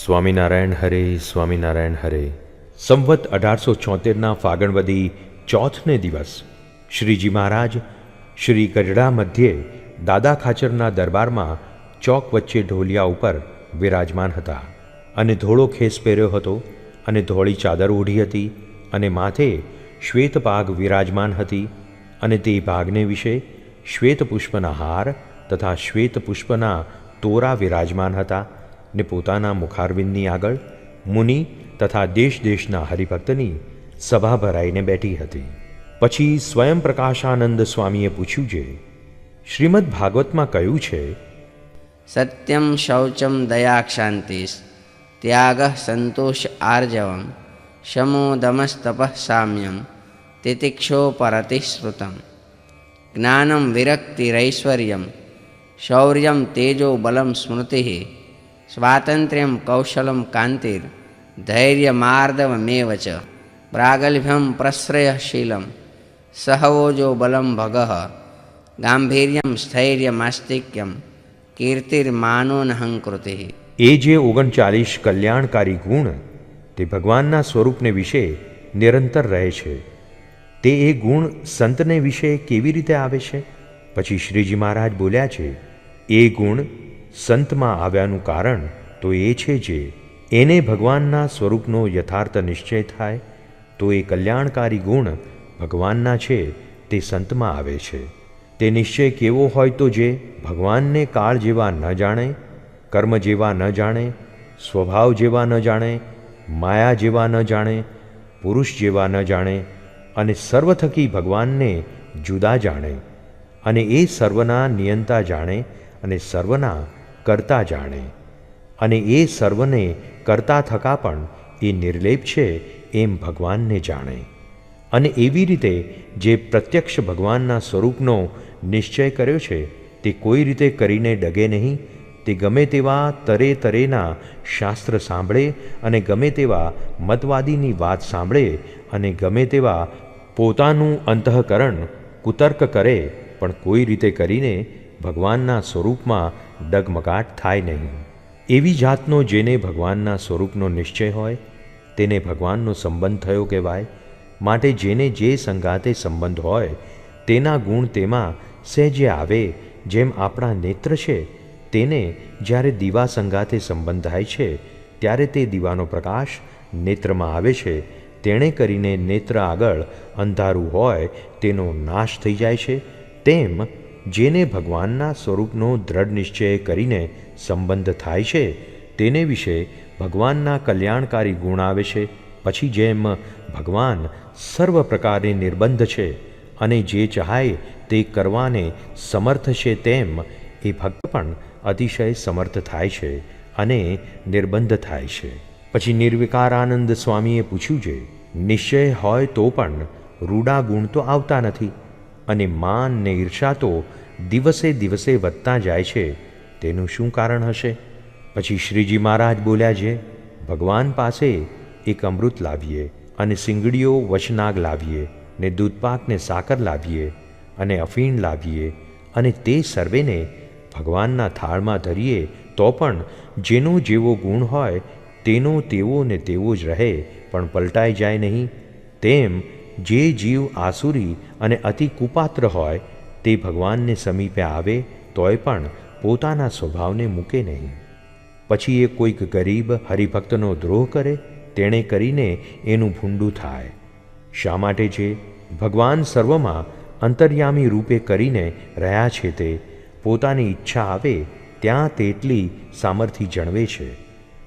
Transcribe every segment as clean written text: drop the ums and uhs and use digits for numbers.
સ્વામિનારાયણ હરે, સ્વામિનારાયણ હરે. સંવત 1876ના ફાગણવદી ચોથને દિવસ શ્રીજી મહારાજ શ્રી ગઢડા મધ્યે દાદા ખાચરના દરબારમાં ચોક વચ્ચે ઢોલિયા ઉપર વિરાજમાન હતા અને ધોળો ખેસ પહેર્યો હતો અને ધોળી ચાદર ઓઢી હતી અને માથે શ્વેત પાગ વિરાજમાન હતી અને તે ભાગને વિશે શ્વેત પુષ્પના હાર તથા શ્વેત પુષ્પના તોરા વિરાજમાન હતા ને પોતાના મુખારવિંદની આગળ મુનિ તથા દેશ દેશના હરિભક્તની સભા ભરાઈને બેઠી હતી. પછી સ્વયં પ્રકાશાનંદ સ્વામીએ પૂછ્યું છે, શ્રીમદ ભાગવતમાં કહ્યું છે, સત્યમ શૌચમ દયા ક્ષાંતિસ ત્યાગ સંતોષ આર્જવમ શમો દમસ્તપ સામ્યમ તિતિક્ષો પરતિશ્રુતમ જ્ઞાનમ વિરક્તિરૈશ્વર્યમ શૌર્યમ તેજો બલમ સ્મૃતિ સ્વાતંત્ર્યમ કૌશલમ કાંતિર ધૈર્યમાર્દવમેવ ચ પ્રાગલ્ભ્યમ પ્રશ્રયશીલમ સહવોજો બલમ ભગઃ ગાંભીર્યમ સ્થૈર્યમાસ્તિક્યમ કીર્તિર્માનોનહંકૃતિ. એ જે 39 કલ્યાણકારી ગુણ તે ભગવાનના સ્વરૂપને વિશે નિરંતર રહે છે, તે એ ગુણ સંતને વિશે કેવી રીતે આવે છે? પછી શ્રીજી મહારાજ બોલ્યા છે, એ ગુણ સંતમાં આવ્યાનું કારણ તો એ છે જે એને ભગવાનના સ્વરૂપનો યથાર્થ નિશ્ચય થાય તો એ કલ્યાણકારી ગુણ ભગવાનના છે તે સંતમાં આવે છે. તે નિશ્ચય કેવો હોય તો જે ભગવાનને કાળ જેવા ન જાણે, કર્મ જેવા ન જાણે, સ્વભાવ જેવા ન જાણે, માયા જેવા ન જાણે, પુરુષ જેવા ન જાણે અને સર્વ થકી ભગવાનને જુદા જાણે અને એ સર્વના નિયંતા જાણે અને સર્વના કરતા જાણે અને એ સર્વને કરતા થકા પણ એ નિર્લેપ છે એમ ભગવાનને જાણે. અને એવી રીતે જે પ્રત્યક્ષ ભગવાનના સ્વરૂપનો નિશ્ચય કર્યો છે તે કોઈ રીતે કરીને ડગે નહીં. તે ગમે તેવા તરે તરેના શાસ્ત્ર સાંભળે અને ગમે તેવા મતવાદીની વાત સાંભળે અને ગમે તેવા પોતાનું અંતઃકરણ કુતર્ક કરે, પણ કોઈ રીતે કરીને ભગવાનના સ્વરૂપમાં ડગમગાટ થાય નહીં. એવી જાતનો જેને ભગવાનના સ્વરૂપનો નિશ્ચય હોય તેને ભગવાનનો સંબંધ થયો કહેવાય. માટે જેને જે સંગાતે સંબંધ હોય તેના ગુણ તેમાં સહેજે આવે. જેમ આપણા નેત્ર છે તેને જ્યારે દીવા સંગાતે સંબંધ થાય છે ત્યારે તે દીવાનો પ્રકાશ નેત્રમાં આવે છે, તેણે કરીને નેત્ર આગળ અંધારું હોય તેનો નાશ થઈ જાય છે. તેમ જેને ભગવાનના સ્વરૂપનો દ્રઢ નિશ્ચય કરીને સંબંધ થાય છે તેને વિશે ભગવાનના કલ્યાણકારી ગુણ આવે છે. પછી જેમ ભગવાન સર્વ પ્રકારે નિર્બંધ છે અને જે ચાહે તે કરવાને સમર્થ છે, તેમ એ ભક્ત પણ અતિશય સમર્થ થાય છે અને નિર્બંધ થાય છે. પછી નિર્વિકારાનંદ સ્વામીએ પૂછ્યું છે, નિશ્ચય હોય તો પણ રૂડા ગુણ તો આવતા નથી અને માન ને ઈર્ષા તો દિવસે દિવસે વધતા જાય છે, તેનું શું કારણ હશે? પછી શ્રીજી મહારાજ બોલ્યા છે, ભગવાન પાસે એક અમૃત લાવીએ અને સિંગડીઓ વચનાગ લાવીએ ને દૂધપાકને સાકર લાવીએ અને અફીણ લાવીએ અને તે સર્વેને ભગવાનના થાળમાં ધરીએ તો પણ જેનો જેવો ગુણ હોય તેનો તેવો ને તેવો જ રહે, પણ પલટાઈ જાય નહીં. તેમ જે જીવ આસુરી અને અતિ કુપાત્ર હોય તે ભગવાનને સમીપે આવે તોય પણ પોતાના સ્વભાવને મૂકે નહીં. પછી એ કોઈક ગરીબ હરિભક્તનો દ્રોહ કરે, તેણે કરીને એનું ભૂંડું થાય. શા માટે છે? ભગવાન સર્વમાં અંતર્યામી રૂપે કરીને રહ્યા છે, તે પોતાની ઈચ્છા આવે ત્યાં તેટલી સામર્થ્ય જણવે છે.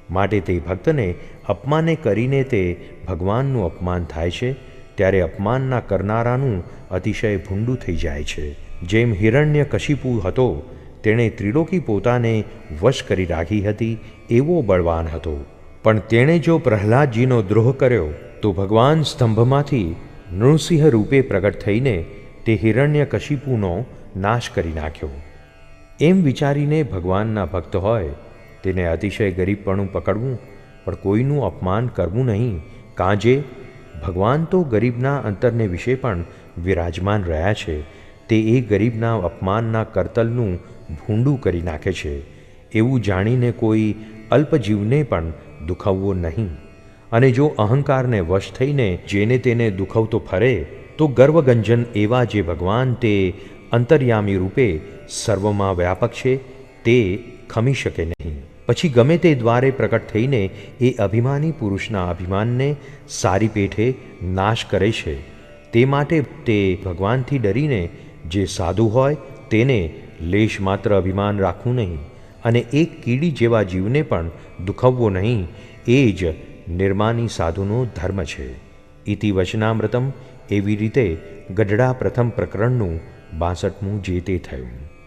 માટે તે ભક્તને અપમાને કરીને તે ભગવાનનું અપમાન થાય છે, ત્યારે અપમાનના કરનારાનું અતિશય ભૂંડું થઈ જાય છે. જેમ હિરણ્યકશિપુ હતો, તેણે ત્રિલોકી પોતાને વશ કરી રાખી હતી, એવો બળવાન હતો. પણ તેણે જો પ્રહલાદજીનો દ્રોહ કર્યો તો ભગવાન સ્તંભમાંથી નૃસિંહ રૂપે પ્રગટ થઈને તે હિરણ્યકશિપુનો નાશ કરી નાખ્યો. એમ વિચારીને ભગવાનના ભક્ત હોય તેને અતિશય ગરીબપણું પકડવું, પણ કોઈનું અપમાન કરવું નહીં. કાજે ભગવાન તો ગરીબના અંતરને વિશે પણ વિરાજમાન રહ્યા છે. તે એ ગરીબના અપમાનના કરતલનું ભૂંડું કરી નાખે છે. એવું જાણીને કોઈ અલ્પજીવને પણ દુખવવો નહીં. અને જો અહંકારને વશ થઈને જેને તેને દુખવતો ફરે તો ગર્વગંજન એવા જે ભગવાન તે અંતર્યામી રૂપે સર્વમાં વ્યાપક છે તે ખમી શકે નહીં. પછી ગમે તે દ્વારે પ્રકટ થઈને એ અભિમાની પુરુષના અભિમાનને સારી પેઠે નાશ કરે છે. તે માટે તે ભગવાનથી ડરીને જે સાધુ હોય તેને લેશ માત્ર અભિમાન રાખવું નહીં અને એક કીડી જેવા જીવને પણ દુખવવો નહીં. એ જ નિર્માની સાધુનો ધર્મ છે. ઇતિ વચનામૃતમ. એવી રીતે ગઢડા પ્રથમ પ્રકરણનું 62મું જે તે થયું.